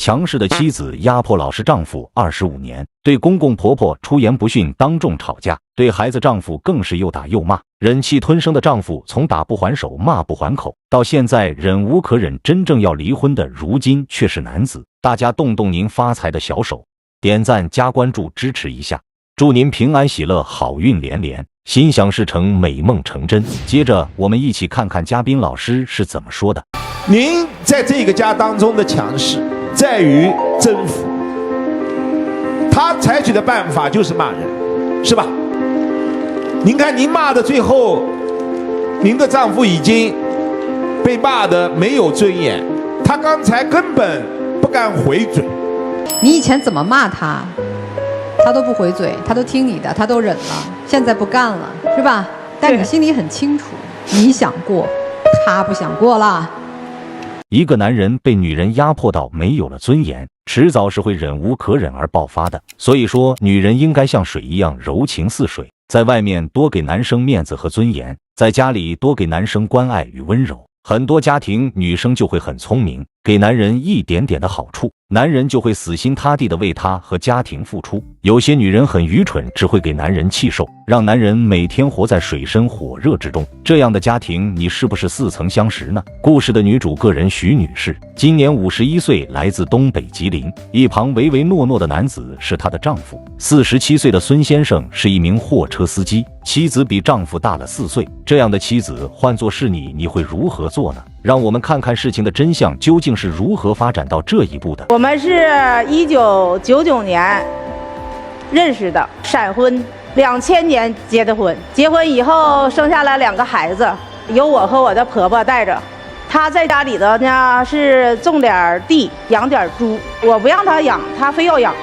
强势的妻子压迫老实丈夫25年，对公公婆婆出言不逊，当众吵架，对孩子丈夫更是又打又骂。忍气吞声的丈夫从打不还手、骂不还口，到现在忍无可忍，真正要离婚的，如今却是男子。大家动动您发财的小手，点赞加关注支持一下，祝您平安喜乐，好运连连，心想事成，美梦成真。接着我们一起看看嘉宾老师是怎么说的。您在这个家当中的强势在于征服，他采取的办法就是骂人，是吧？您看您骂的最后，您的丈夫已经被骂得没有尊严，他刚才根本不敢回嘴。你以前怎么骂他，他都不回嘴，他都听你的，他都忍了，现在不干了，是吧？但你心里很清楚，你想过，他不想过了。一个男人被女人压迫到没有了尊严，迟早是会忍无可忍而爆发的。所以说，女人应该像水一样柔情似水，在外面多给男生面子和尊严，在家里多给男生关爱与温柔。很多家庭女生就会很聪明，给男人一点点的好处，男人就会死心塌地的为她和家庭付出。有些女人很愚蠢，只会给男人气受，让男人每天活在水深火热之中。这样的家庭，你是不是似曾相识呢？故事的女主个人徐女士，今年51岁，来自东北吉林。一旁唯唯诺诺的男子是她的丈夫。47岁的孙先生是一名货车司机，妻子比丈夫大了4岁。这样的妻子换作是你，你会如何做呢？让我们看看事情的真相究竟是如何发展到这一步的。我们是1999年认识的，闪婚，2000年结的婚。结婚以后生下了2个孩子，由我和我的婆婆带着。她在家里头呢是种点地，养点猪。我不让她养，她非要养，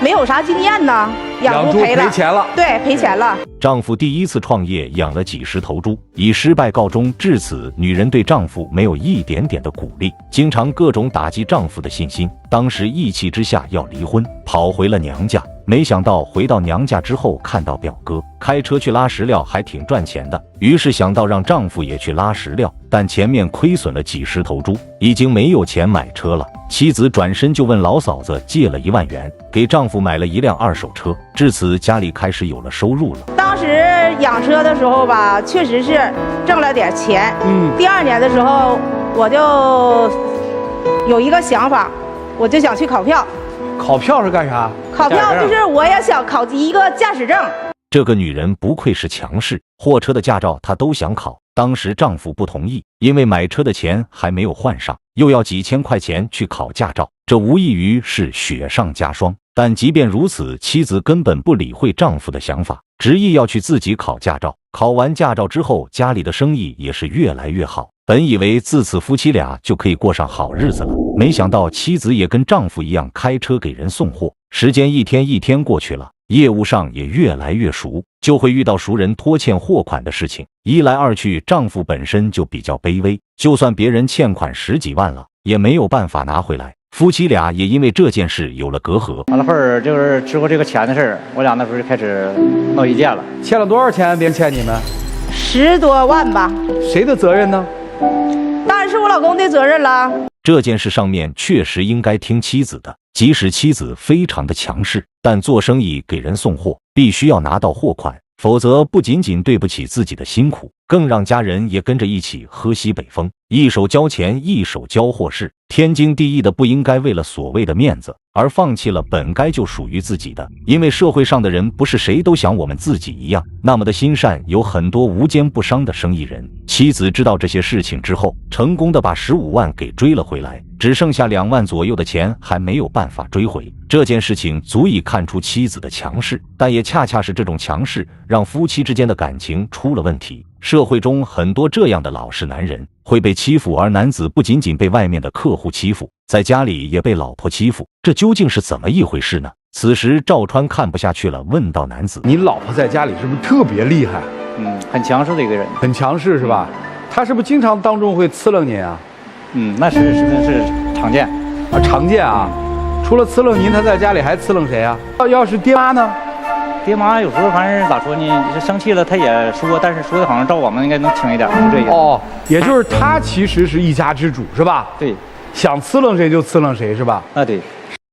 没有啥经验呢，养猪赔钱了。对，赔钱了。丈夫第一次创业养了几十头猪，以失败告终。至此，女人对丈夫没有一点点的鼓励，经常各种打击丈夫的信心。当时一气之下要离婚，跑回了娘家。没想到回到娘家之后，看到表哥开车去拉石料还挺赚钱的，于是想到让丈夫也去拉石料，但前面亏损了几十头猪，已经没有钱买车了。妻子转身就问老嫂子借了1万元，给丈夫买了一辆2手车。至此，家里开始有了收入了。当时养车的时候吧，确实是挣了点钱。第2年的时候，我就有一个想法，我就想去考票。考票是干啥？考票就是我也想考一个驾驶证。这个女人不愧是强势，货车的驾照她都想考。当时丈夫不同意，因为买车的钱还没有换上，又要几千块钱去考驾照，这无异于是雪上加霜。但即便如此，妻子根本不理会丈夫的想法，执意要去自己考驾照。考完驾照之后，家里的生意也是越来越好。本以为自此夫妻俩就可以过上好日子了，没想到妻子也跟丈夫一样开车给人送货。时间一天一天过去了，业务上也越来越熟，就会遇到熟人拖欠货款的事情。一来二去，丈夫本身就比较卑微，就算别人欠款10几万了，也没有办法拿回来。夫妻俩也因为这件事有了隔阂。完了后儿就是之后这个钱的事儿，我俩那时候就开始闹意见了。欠了多少钱？别人欠你们10多万吧。谁的责任呢？当然是我老公的责任了。这件事上面确实应该听妻子的，即使妻子非常的强势，但做生意给人送货必须要拿到货款，否则不仅仅对不起自己的辛苦，更让家人也跟着一起喝西北风。一手交钱，一手交货是天经地义的，不应该为了所谓的面子而放弃了本该就属于自己的。因为社会上的人不是谁都想我们自己一样那么的心善，有很多无奸不商的生意人。妻子知道这些事情之后，成功的把15万给追了回来，只剩下2万左右的钱还没有办法追回。这件事情足以看出妻子的强势，但也恰恰是这种强势让夫妻之间的感情出了问题。社会中很多这样的老实男人会被欺负，而男子不仅仅被外面的客户欺负，在家里也被老婆欺负，这究竟是怎么一回事呢？此时赵川看不下去了，问道：男子，你老婆在家里是不是特别厉害？很强势的一个人。很强势是吧？她是不是经常当众会呲楞您啊？那是常见啊，常见啊。除了呲楞您，她在家里还呲楞谁啊？要是爹妈呢？爹妈有时候反正咋说呢，生气了他也说，但是说的好像照我们应该能轻一点，就这意思。哦，也就是他其实是一家之主是吧？对，想呲楞谁就呲楞谁是吧？啊，对。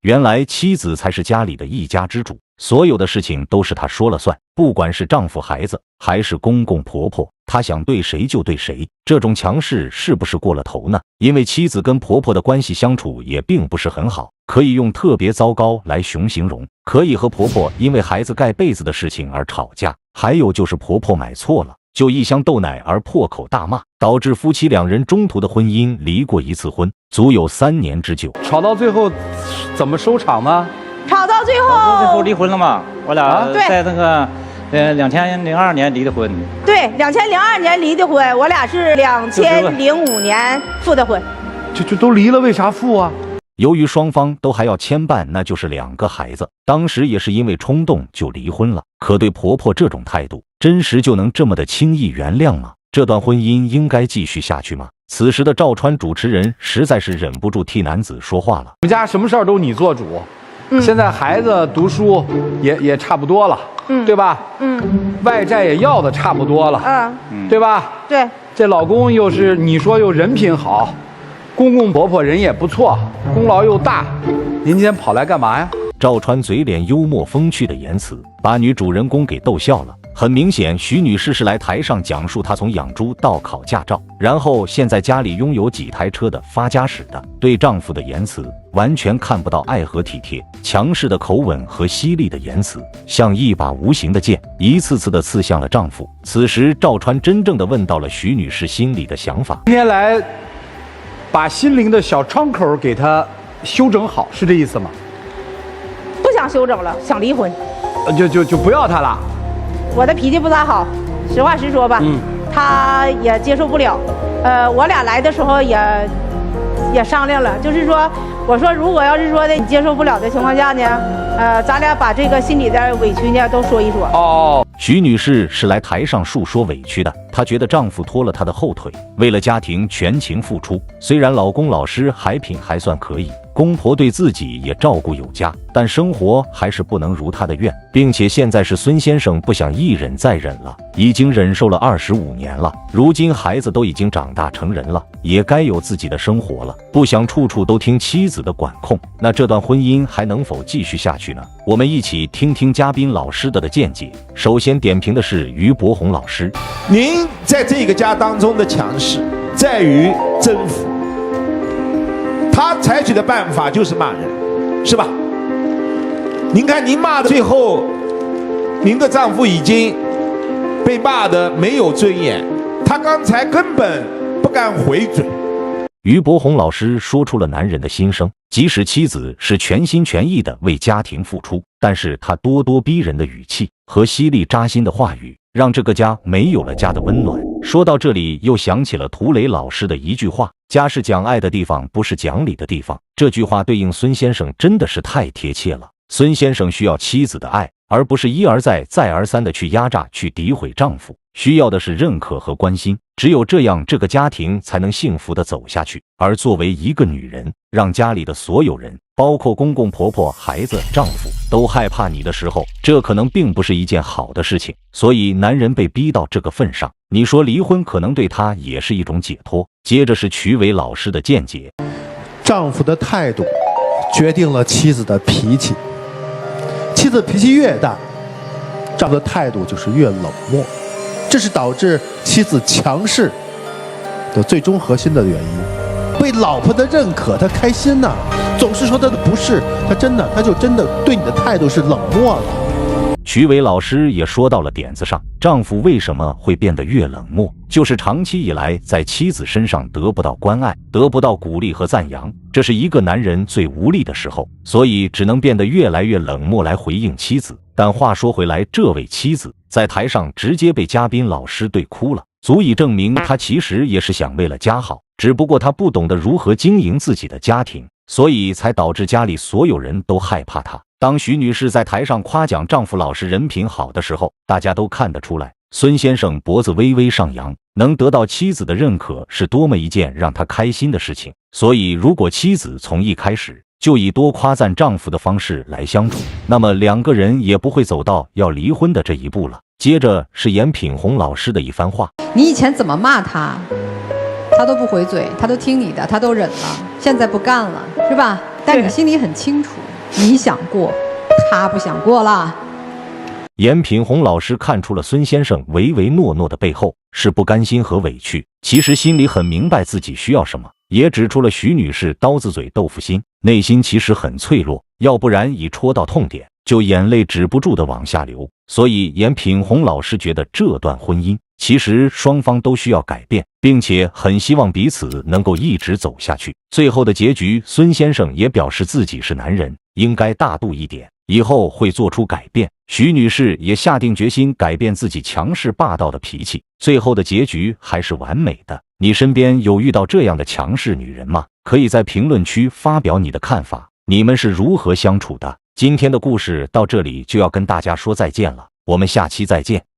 原来妻子才是家里的一家之主，所有的事情都是她说了算，不管是丈夫、孩子，还是公公婆婆，她想对谁就对谁。这种强势是不是过了头呢？因为妻子跟婆婆的关系相处也并不是很好，可以用特别糟糕来形容。可以和婆婆因为孩子盖被子的事情而吵架，还有就是婆婆买错了，就一箱豆奶而破口大骂，导致夫妻两人中途的婚姻离过一次婚，足有3年之久。吵到最后怎么收场呢？吵到最最后后离婚了嘛？我俩在那个2002年离的婚。对，2002年离的婚，我俩是2005年复的婚。就都离了，为啥复啊？由于双方都还要牵绊，那就是2个孩子，当时也是因为冲动就离婚了。可对婆婆这种态度，真实就能这么的轻易原谅吗？这段婚姻应该继续下去吗？此时的赵川主持人实在是忍不住替男子说话了。我们家什么事儿都你做主，现在孩子读书也差不多了，对吧？外债也要的差不多了，对吧？对，这老公又是你说又人品好，公公婆婆人也不错，功劳又大，您今天跑来干嘛呀？赵川嘴脸幽默风趣的言辞，把女主人公给逗笑了。很明显，徐女士是来台上讲述她从养猪到考驾照，然后现在家里拥有几台车的发家史的。对丈夫的言辞完全看不到爱和体贴，强势的口吻和犀利的言辞，像一把无形的剑，一次次的刺向了丈夫。此时，赵川真正的问到了徐女士心里的想法。今天来把心灵的小窗口给她修整好，是这意思吗？不想修整了，想离婚。就不要他了。我的脾气不咋好，实话实说吧，他也接受不了。我俩来的时候也商量了，就是说，我说如果要是说的你接受不了的情况下呢，咱俩把这个心里的委屈呢都说一说。哦，徐女士是来台上述说委屈的，她觉得丈夫拖了她的后腿，为了家庭全情付出。虽然老公老师还品还算可以，公婆对自己也照顾有加，但生活还是不能如她的愿，并且现在是孙先生不想一忍再忍了，已经忍受了25年了，如今孩子都已经长大成人了，也该有自己的生活了，不想处处都听妻子的管控，那这段婚姻还能否继续下去呢？我们一起听听嘉宾老师的见解。首先点评的是于伯宏老师。您在这个家当中的强势在于征服，他采取的办法就是骂人，是吧？您看您骂的最后，您的丈夫已经被骂得没有尊严，他刚才根本不敢回嘴。于伯宏老师说出了男人的心声，即使妻子是全心全意的为家庭付出，但是他咄咄逼人的语气和犀利扎心的话语，让这个家没有了家的温暖。说到这里，又想起了涂磊老师的一句话：家是讲爱的地方，不是讲理的地方。这句话对应孙先生真的是太贴切了。孙先生需要妻子的爱，而不是一而再再而三的去压榨去诋毁丈夫，需要的是认可和关心，只有这样这个家庭才能幸福的走下去。而作为一个女人，让家里的所有人，包括公公婆婆、孩子、丈夫都害怕你的时候，这可能并不是一件好的事情。所以男人被逼到这个份上，你说离婚可能对他也是一种解脱。接着是曲伟老师的见解。丈夫的态度决定了妻子的脾气，妻子脾气越大，丈夫的态度就是越冷漠，这是导致妻子强势的最终核心的原因。被老婆的认可，他开心呐，总是说他的不是，他就真的对你的态度是冷漠了。曲伟老师也说到了点子上，丈夫为什么会变得越冷漠，就是长期以来在妻子身上得不到关爱，得不到鼓励和赞扬，这是一个男人最无力的时候，所以只能变得越来越冷漠来回应妻子。但话说回来，这位妻子在台上直接被嘉宾老师对哭了，足以证明她其实也是想为了家好，只不过她不懂得如何经营自己的家庭，所以才导致家里所有人都害怕她。当徐女士在台上夸奖丈夫老实人品好的时候，大家都看得出来，孙先生脖子微微上扬，能得到妻子的认可是多么一件让他开心的事情。所以如果妻子从一开始就以多夸赞丈夫的方式来相处，那么两个人也不会走到要离婚的这一步了。接着是严品红老师的一番话。你以前怎么骂他，他都不回嘴，他都听你的，他都忍了，现在不干了，是吧？但你心里很清楚，你想过，他不想过了。严品红老师看出了孙先生唯唯诺诺的背后是不甘心和委屈，其实心里很明白自己需要什么，也指出了徐女士刀子嘴豆腐心，内心其实很脆弱，要不然一戳到痛点，就眼泪止不住的往下流。所以严品红老师觉得这段婚姻其实双方都需要改变，并且很希望彼此能够一直走下去。最后的结局，孙先生也表示自己是男人，应该大度一点，以后会做出改变。徐女士也下定决心改变自己强势霸道的脾气，最后的结局还是完美的。你身边有遇到这样的强势女人吗？可以在评论区发表你的看法，你们是如何相处的？今天的故事到这里就要跟大家说再见了，我们下期再见。